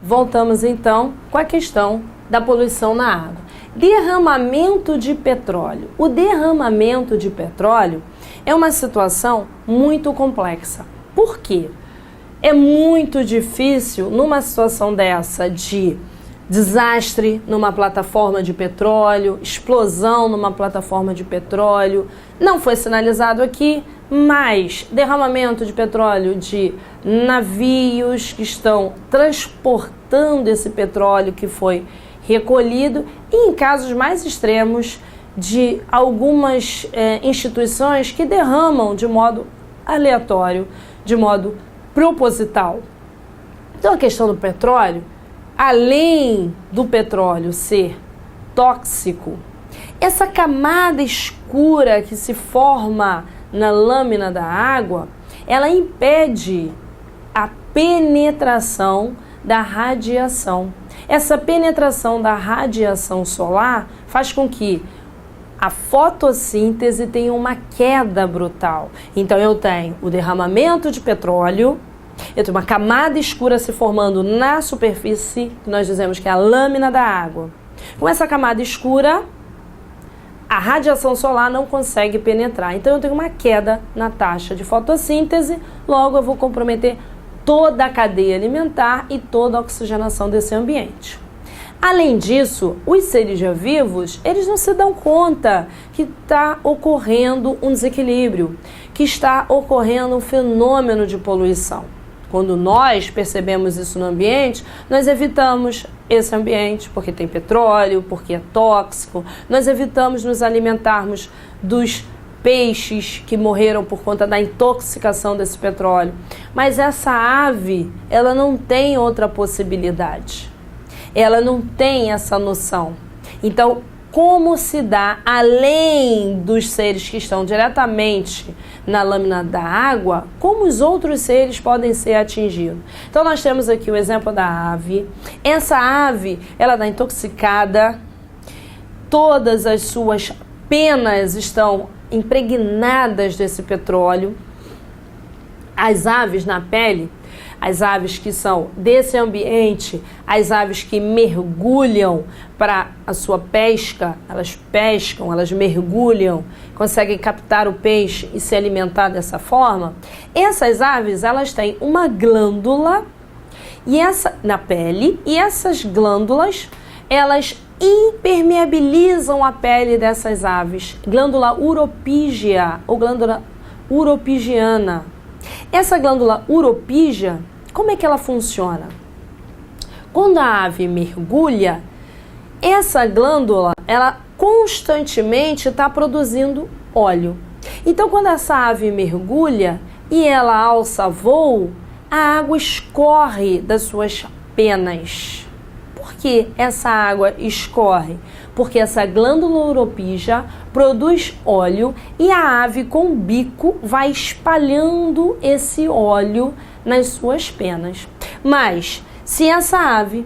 voltamos então com a questão da poluição na água. Derramamento de petróleo. O derramamento de petróleo é uma situação muito complexa. Por quê? É muito difícil, numa situação dessa de desastre numa plataforma de petróleo, explosão numa plataforma de petróleo, não foi sinalizado aqui, mas derramamento de petróleo de navios que estão transportando esse petróleo que foi recolhido, e em casos mais extremos de algumas instituições que derramam de modo aleatório, de modo proposital. Então a questão do petróleo, além do petróleo ser tóxico, essa camada escura que se forma na lâmina da água, ela impede a penetração da radiação. Essa penetração da radiação solar faz com que a fotossíntese tenha uma queda brutal. Então eu tenho o derramamento de petróleo, eu tenho uma camada escura se formando na superfície, que nós dizemos que é a lâmina da água. Com essa camada escura, a radiação solar não consegue penetrar. Então eu tenho uma queda na taxa de fotossíntese, logo eu vou comprometer toda a cadeia alimentar e toda a oxigenação desse ambiente. Além disso, os seres vivos, eles não se dão conta que está ocorrendo um desequilíbrio, que está ocorrendo um fenômeno de poluição. Quando nós percebemos isso no ambiente, nós evitamos esse ambiente porque tem petróleo, porque é tóxico, nós evitamos nos alimentarmos dos peixes que morreram por conta da intoxicação desse petróleo. Mas essa ave, ela não tem outra possibilidade. Ela não tem essa noção. Então, como se dá, além dos seres que estão diretamente na lâmina da água, como os outros seres podem ser atingidos? Então, nós temos aqui o exemplo da ave. Essa ave, ela está intoxicada, todas as suas penas estão impregnadas desse petróleo. As aves na pele, as aves que são desse ambiente, as aves que mergulham para a sua pesca, elas pescam, elas mergulham, conseguem captar o peixe e se alimentar dessa forma. Essas aves, elas têm uma glândula na pele, e essas glândulas, elas impermeabilizam a pele dessas aves. Glândula uropígea ou glândula uropigiana. Essa glândula uropígea, como é que ela funciona? Quando a ave mergulha, essa glândula, ela constantemente está produzindo óleo. Então, quando essa ave mergulha e ela alça voo, a água escorre das suas penas. Por que essa água escorre? Porque essa glândula uropígea produz óleo e a ave com o bico vai espalhando esse óleo nas suas penas. Mas, se essa ave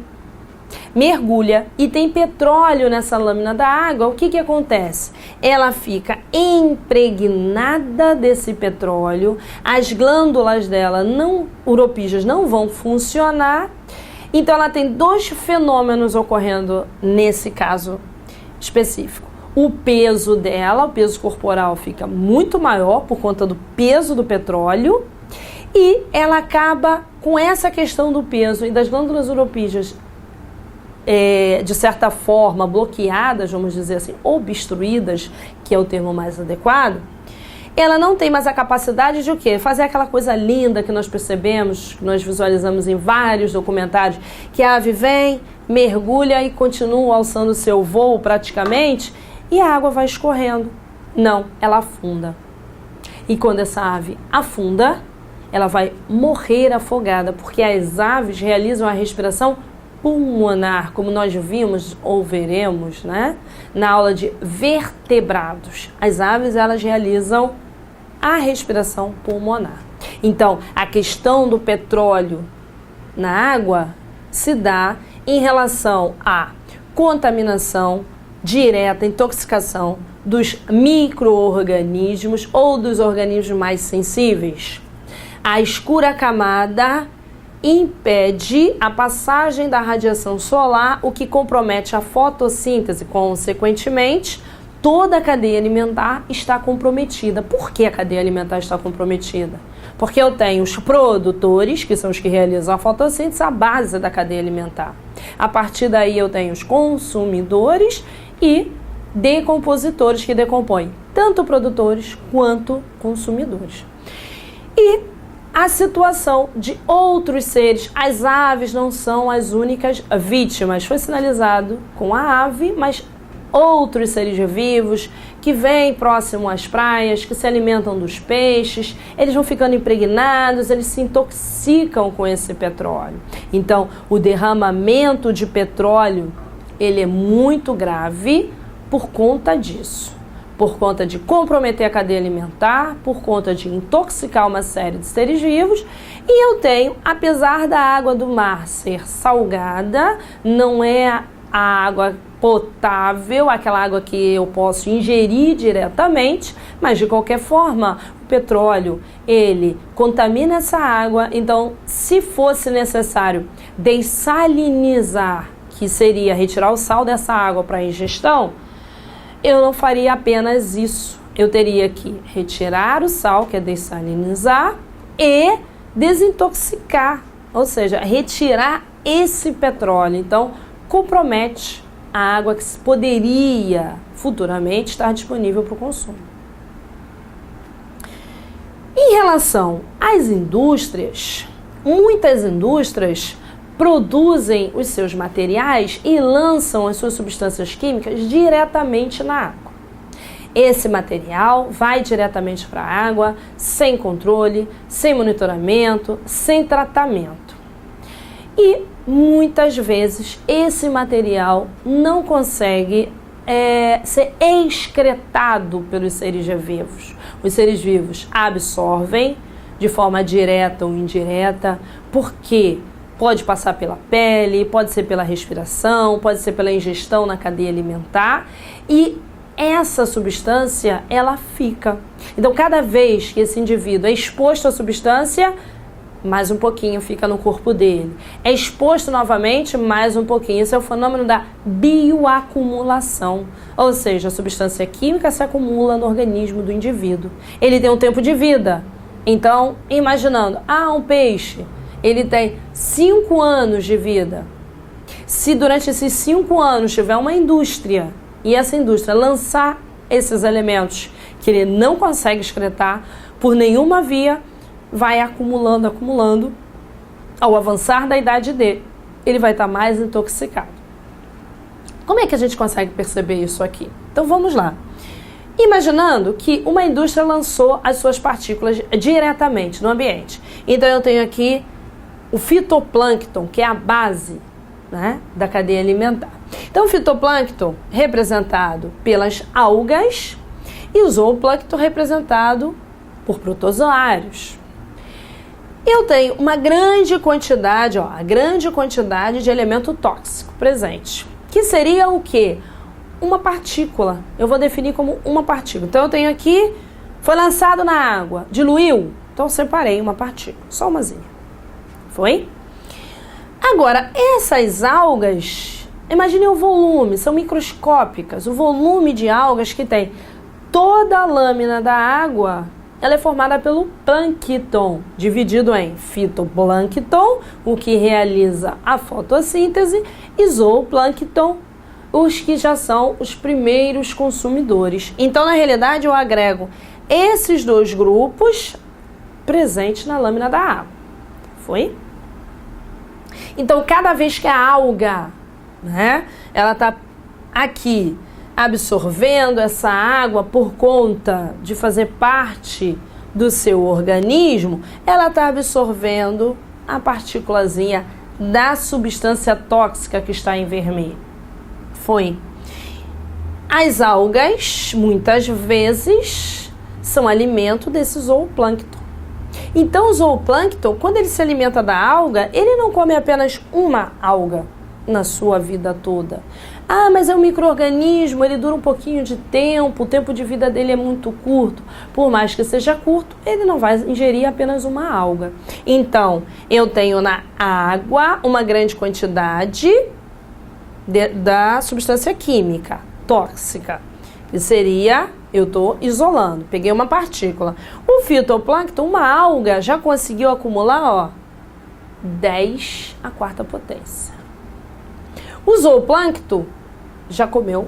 mergulha e tem petróleo nessa lâmina da água, o que acontece? Ela fica impregnada desse petróleo, as glândulas dela uropígeas não vão funcionar. Então ela tem dois fenômenos ocorrendo nesse caso específico. O peso dela, o peso corporal fica muito maior por conta do peso do petróleo, e ela acaba com essa questão do peso e das glândulas uropígeas de certa forma bloqueadas, vamos dizer assim, obstruídas, que é o termo mais adequado. Ela não tem mais a capacidade de o quê? Fazer aquela coisa linda que nós percebemos, que nós visualizamos em vários documentários, que a ave vem, mergulha e continua alçando seu voo praticamente, e a água vai escorrendo. Não, ela afunda. E quando essa ave afunda, ela vai morrer afogada, porque as aves realizam a respiração pulmonar, como nós vimos ou veremos, né, na aula de vertebrados. As aves, elas realizam a respiração pulmonar. Então, a questão do petróleo na água se dá em relação à contaminação direta, intoxicação dos micro-organismos ou dos organismos mais sensíveis. A escura camada impede a passagem da radiação solar, o que compromete a fotossíntese. Consequentemente, toda a cadeia alimentar está comprometida. Por que a cadeia alimentar está comprometida? Porque eu tenho os produtores, que são os que realizam a fotossíntese, a base da cadeia alimentar. A partir daí eu tenho os consumidores e decompositores, que decompõem tanto produtores quanto consumidores. E a situação de outros seres, as aves não são as únicas vítimas. Foi sinalizado com a ave, mas outros seres vivos que vêm próximo às praias, que se alimentam dos peixes, eles vão ficando impregnados, eles se intoxicam com esse petróleo. Então, o derramamento de petróleo, ele é muito grave por conta disso. Por conta de comprometer a cadeia alimentar, por conta de intoxicar uma série de seres vivos. E eu tenho, apesar da água do mar ser salgada, não é a água potável, aquela água que eu posso ingerir diretamente, mas de qualquer forma, o petróleo, ele contamina essa água. Então, se fosse necessário dessalinizar, que seria retirar o sal dessa água para ingestão, eu não faria apenas isso. Eu teria que retirar o sal, que é dessalinizar, e desintoxicar, ou seja, retirar esse petróleo. Então, compromete a água que poderia futuramente estar disponível para o consumo. Em relação às indústrias, muitas indústrias produzem os seus materiais e lançam as suas substâncias químicas diretamente na água. Esse material vai diretamente para a água, sem controle, sem monitoramento, sem tratamento. E muitas vezes esse material não consegue ser excretado pelos seres vivos. Os seres vivos absorvem de forma direta ou indireta, porque pode passar pela pele, pode ser pela respiração, pode ser pela ingestão na cadeia alimentar, e essa substância, ela fica. Então, cada vez que esse indivíduo é exposto à substância, mais um pouquinho fica no corpo dele. É exposto novamente, mais um pouquinho. Esse é o fenômeno da bioacumulação. Ou seja, a substância química se acumula no organismo do indivíduo. Ele tem um tempo de vida. Então, imaginando, um peixe, ele tem 5 anos de vida. Se durante esses 5 anos tiver uma indústria e essa indústria lançar esses elementos que ele não consegue excretar por nenhuma via, vai acumulando, ao avançar da idade dele, ele vai estar mais intoxicado. Como é que a gente consegue perceber isso aqui? Então vamos lá. Imaginando que uma indústria lançou as suas partículas diretamente no ambiente. Então eu tenho aqui o fitoplâncton, que é a base, né, da cadeia alimentar. Então o fitoplâncton representado pelas algas e o zooplâncton representado por protozoários. Eu tenho uma grande quantidade, a grande quantidade de elemento tóxico presente, que seria o quê? Uma partícula. Eu vou definir como uma partícula. Então eu tenho aqui, foi lançado na água, diluiu, então eu separei uma partícula, só umazinha. Foi? Agora, essas algas, imagine o volume, são microscópicas, o volume de algas que tem. Toda a lâmina da água, ela é formada pelo plâncton, dividido em fitoplâncton, o que realiza a fotossíntese, e zooplâncton, os que já são os primeiros consumidores. Então, na realidade, eu agrego esses dois grupos presentes na lâmina da água. Foi? Então, cada vez que a alga, né, ela está aqui absorvendo essa água por conta de fazer parte do seu organismo, ela está absorvendo a partículazinha da substância tóxica que está em vermelho. Foi. As algas, muitas vezes, são alimento desse zooplâncton. Então, o zooplâncton, quando ele se alimenta da alga, ele não come apenas uma alga. na sua vida toda. Ah, mas é um micro-organismo, ele dura um pouquinho de tempo, o tempo de vida dele é muito curto. Por mais que seja curto, ele não vai ingerir apenas uma alga. Então, eu tenho na água uma grande quantidade da substância química tóxica, que seria, eu estou isolando, peguei uma partícula. O fitoplâncton, uma alga, já conseguiu acumular, ó, 10 à quarta potência. O zooplâncton já comeu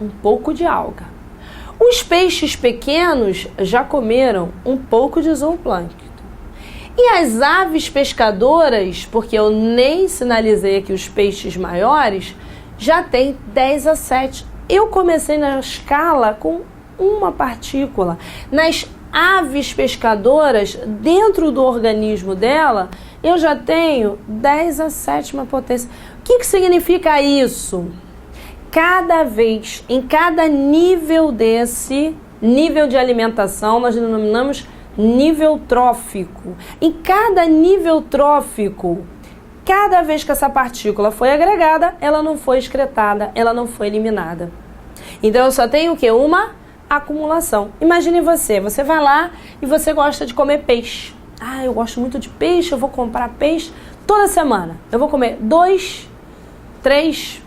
um pouco de alga. Os peixes pequenos já comeram um pouco de zooplâncton. E as aves pescadoras, porque eu nem sinalizei aqui os peixes maiores, já tem 10 a 7. Eu comecei na escala com uma partícula. Nas aves pescadoras, dentro do organismo dela, eu já tenho 10 a 7ª potência. O que significa isso? Cada vez, em cada nível desse nível de alimentação, nós denominamos nível trófico. Em cada nível trófico, cada vez que essa partícula foi agregada, ela não foi excretada, ela não foi eliminada. Então eu só tenho o quê? Uma acumulação. Imagine você vai lá e você gosta de comer peixe. Ah, eu gosto muito de peixe, eu vou comprar peixe toda semana. Eu vou comer 2, 3,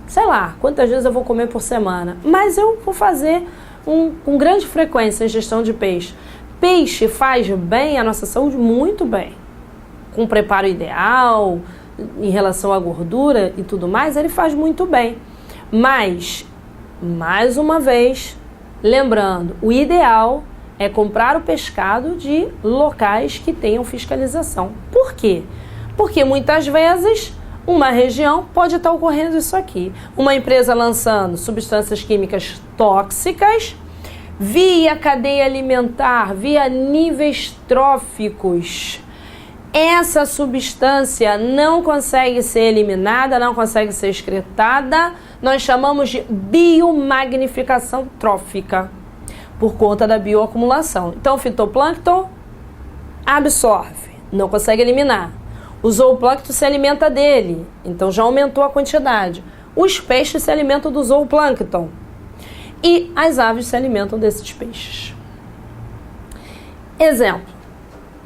sei lá, quantas vezes eu vou comer por semana. Mas eu vou fazer com grande frequência a ingestão de peixe. Peixe faz bem à nossa saúde? Muito bem. Com preparo ideal, em relação à gordura e tudo mais, ele faz muito bem. Mas, mais uma vez, lembrando, o ideal é comprar o pescado de locais que tenham fiscalização. Por quê? Porque muitas vezes uma região pode estar ocorrendo isso aqui. Uma empresa lançando substâncias químicas tóxicas via cadeia alimentar, via níveis tróficos. Essa substância não consegue ser eliminada, não consegue ser excretada. Nós chamamos de biomagnificação trófica, por conta da bioacumulação. Então, o fitoplâncton absorve, não consegue eliminar. O zooplâncton se alimenta dele, então já aumentou a quantidade. Os peixes se alimentam do zooplâncton e as aves se alimentam desses peixes. Exemplo,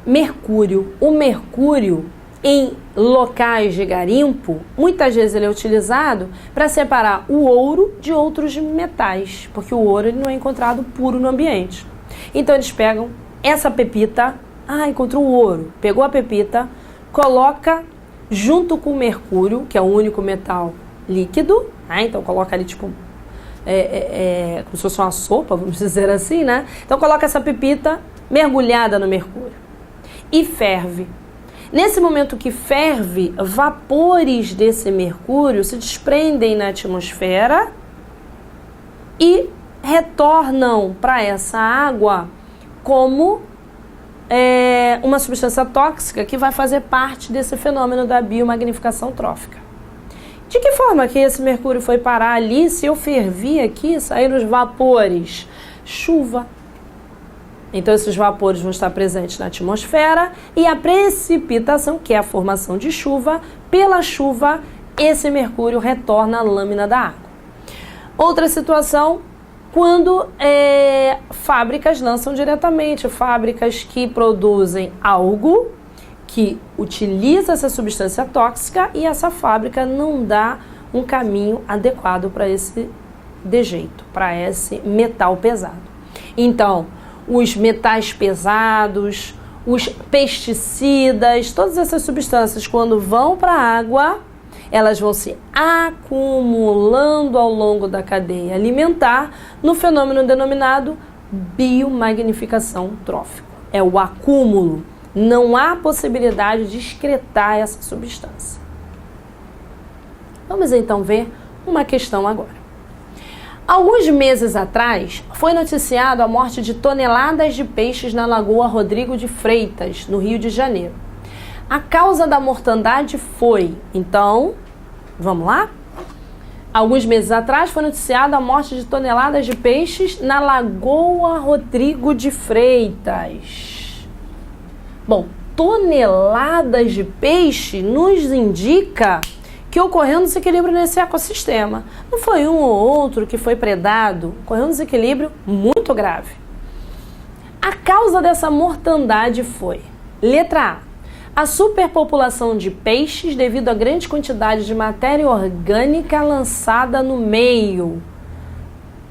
mercúrio. O mercúrio, em locais de garimpo, muitas vezes ele é utilizado para separar o ouro de outros metais, porque o ouro ele não é encontrado puro no ambiente. Então eles pegam essa pepita, encontrou o ouro, pegou a pepita, coloca junto com o mercúrio, que é o único metal líquido, então coloca ali tipo, como se fosse uma sopa, vamos dizer assim, né? Então coloca essa pepita mergulhada no mercúrio e ferve. Nesse momento que ferve, vapores desse mercúrio se desprendem na atmosfera e retornam para essa água como uma substância tóxica que vai fazer parte desse fenômeno da biomagnificação trófica. De que forma que esse mercúrio foi parar ali? Se eu fervi aqui, saíram os vapores. Chuva. Então, esses vapores vão estar presentes na atmosfera e a precipitação, que é a formação de chuva, pela chuva, esse mercúrio retorna à lâmina da água. Outra situação, quando fábricas lançam diretamente, fábricas que produzem algo que utiliza essa substância tóxica e essa fábrica não dá um caminho adequado para esse dejeto, para esse metal pesado. Então, os metais pesados, os pesticidas, todas essas substâncias, quando vão para a água, elas vão se acumulando ao longo da cadeia alimentar no fenômeno denominado biomagnificação trófica. É o acúmulo. Não há possibilidade de excretar essa substância. Vamos então ver uma questão agora. Alguns meses atrás, foi noticiado a morte de toneladas de peixes na Lagoa Rodrigo de Freitas, no Rio de Janeiro. A causa da mortandade foi, então, vamos lá? Alguns meses atrás, foi noticiado a morte de toneladas de peixes na Lagoa Rodrigo de Freitas. Bom, toneladas de peixe nos indica que ocorreu um desequilíbrio nesse ecossistema. Não foi um ou outro que foi predado, ocorreu um desequilíbrio muito grave. A causa dessa mortandade foi, letra A superpopulação de peixes devido à grande quantidade de matéria orgânica lançada no meio.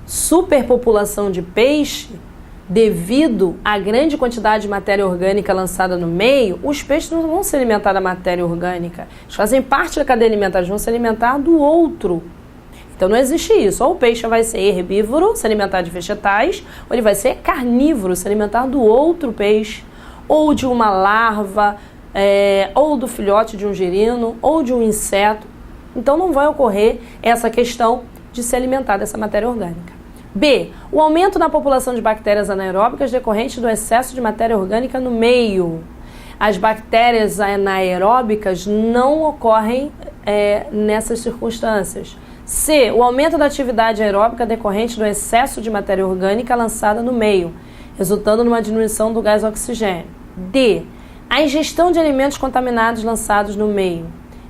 Superpopulação de peixe devido à grande quantidade de matéria orgânica lançada no meio. Os peixes não vão se alimentar da matéria orgânica, eles fazem parte da cadeia alimentar, eles vão se alimentar do outro. Então não existe isso, ou o peixe vai ser herbívoro, se alimentar de vegetais, ou ele vai ser carnívoro, se alimentar do outro peixe, ou de uma larva, ou do filhote de um girino, ou de um inseto. Então não vai ocorrer essa questão de se alimentar dessa matéria orgânica. B. O aumento na população de bactérias anaeróbicas decorrente do excesso de matéria orgânica no meio. As bactérias anaeróbicas não ocorrem nessas circunstâncias. C. O aumento da atividade aeróbica decorrente do excesso de matéria orgânica lançada no meio, resultando numa diminuição do gás oxigênio. D. A ingestão de alimentos contaminados lançados no meio.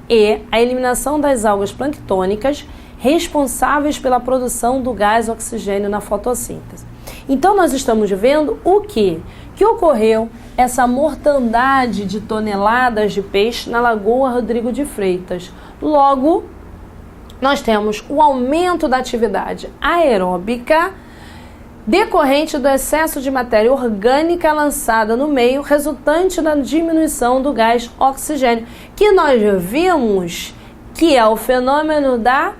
E. A eliminação das algas planctônicas responsáveis pela produção do gás oxigênio na fotossíntese. Então nós estamos vendo o quê? Que ocorreu essa mortandade de toneladas de peixe na Lagoa Rodrigo de Freitas. Logo, nós temos o aumento da atividade aeróbica decorrente do excesso de matéria orgânica lançada no meio, resultante da diminuição do gás oxigênio, que nós vimos que é o fenômeno da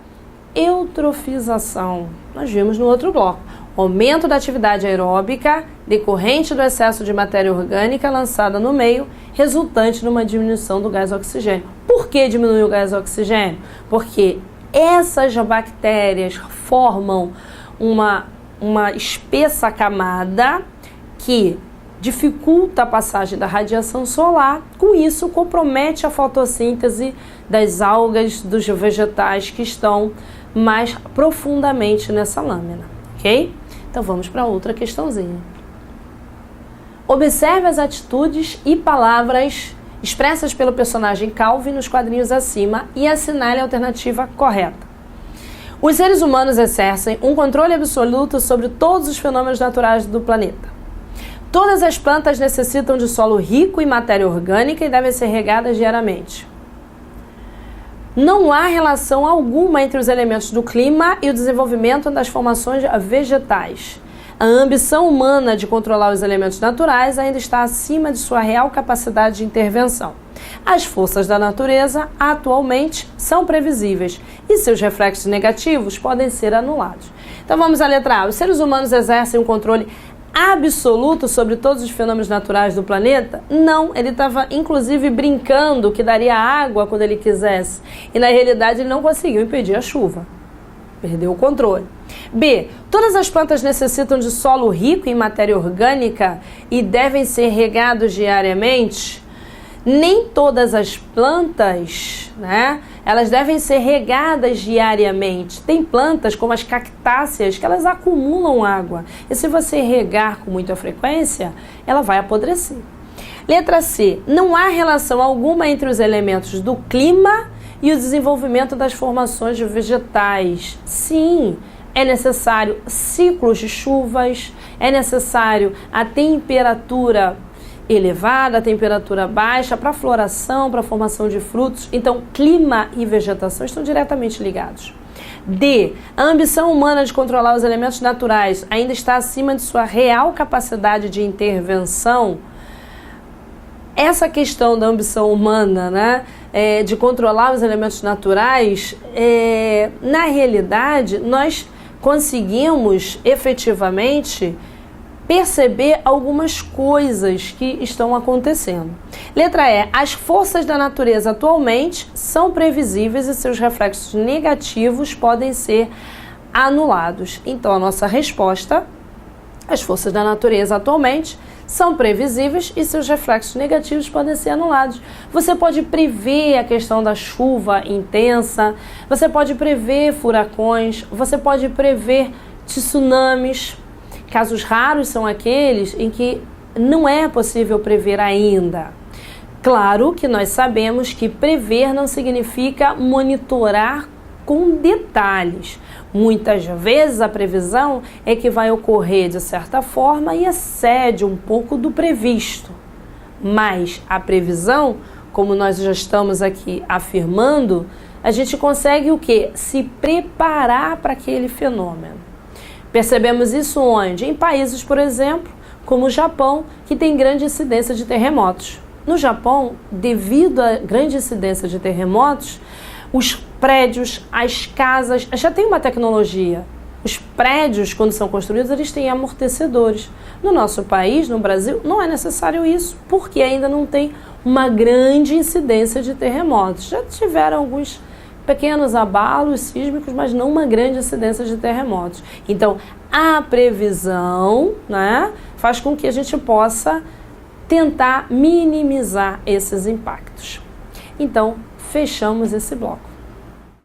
eutrofização. Nós vimos no outro bloco. Aumento da atividade aeróbica decorrente do excesso de matéria orgânica lançada no meio, resultante numa diminuição do gás oxigênio. Por que diminui o gás oxigênio? Porque essas bactérias formam uma espessa camada que dificulta a passagem da radiação solar, com isso compromete a fotossíntese das algas, dos vegetais que estão mais profundamente nessa lâmina, ok? Então vamos para outra questãozinha. Observe as atitudes e palavras expressas pelo personagem Calvin nos quadrinhos acima e assinale a alternativa correta. Os seres humanos exercem um controle absoluto sobre todos os fenômenos naturais do planeta. Todas as plantas necessitam de solo rico em matéria orgânica e devem ser regadas diariamente. Não há relação alguma entre os elementos do clima e o desenvolvimento das formações vegetais. A ambição humana de controlar os elementos naturais ainda está acima de sua real capacidade de intervenção. As forças da natureza, atualmente, são previsíveis e seus reflexos negativos podem ser anulados. Então vamos à letra A. Os seres humanos exercem um controle absoluto sobre todos os fenômenos naturais do planeta? Não, ele estava inclusive brincando que daria água quando ele quisesse. E na realidade ele não conseguiu impedir a chuva. Perdeu o controle. B. Todas as plantas necessitam de solo rico em matéria orgânica e devem ser regados diariamente? Nem todas as plantas, elas devem ser regadas diariamente. Tem plantas, como as cactáceas, que elas acumulam água. E se você regar com muita frequência, ela vai apodrecer. Letra C. Não há relação alguma entre os elementos do clima e o desenvolvimento das formações vegetais. Sim, é necessário ciclos de chuvas, é necessário a temperatura elevada, a temperatura baixa para a floração, para a formação de frutos. Então, clima e vegetação estão diretamente ligados. D. A ambição humana de controlar os elementos naturais ainda está acima de sua real capacidade de intervenção. Essa questão da ambição humana, de controlar os elementos naturais, na realidade, nós conseguimos efetivamente perceber algumas coisas que estão acontecendo. Letra E. As forças da natureza atualmente são previsíveis e seus reflexos negativos podem ser anulados. Então, a nossa resposta: as forças da natureza atualmente são previsíveis e seus reflexos negativos podem ser anulados. Você pode prever a questão da chuva intensa, você pode prever furacões, você pode prever tsunamis. Casos raros são aqueles em que não é possível prever ainda. Claro que nós sabemos que prever não significa monitorar com detalhes. Muitas vezes a previsão é que vai ocorrer de certa forma e excede um pouco do previsto. Mas a previsão, como nós já estamos aqui afirmando, a gente consegue o quê? Se preparar para aquele fenômeno. Percebemos isso onde? Em países, por exemplo, como o Japão, que tem grande incidência de terremotos. No Japão, devido à grande incidência de terremotos, os prédios, as casas, já tem uma tecnologia. Os prédios, quando são construídos, eles têm amortecedores. No nosso país, no Brasil, não é necessário isso, porque ainda não tem uma grande incidência de terremotos. Já tiveram alguns pequenos abalos sísmicos, mas não uma grande incidência de terremotos. Então, a previsão, né, faz com que a gente possa tentar minimizar esses impactos. Então, fechamos esse bloco.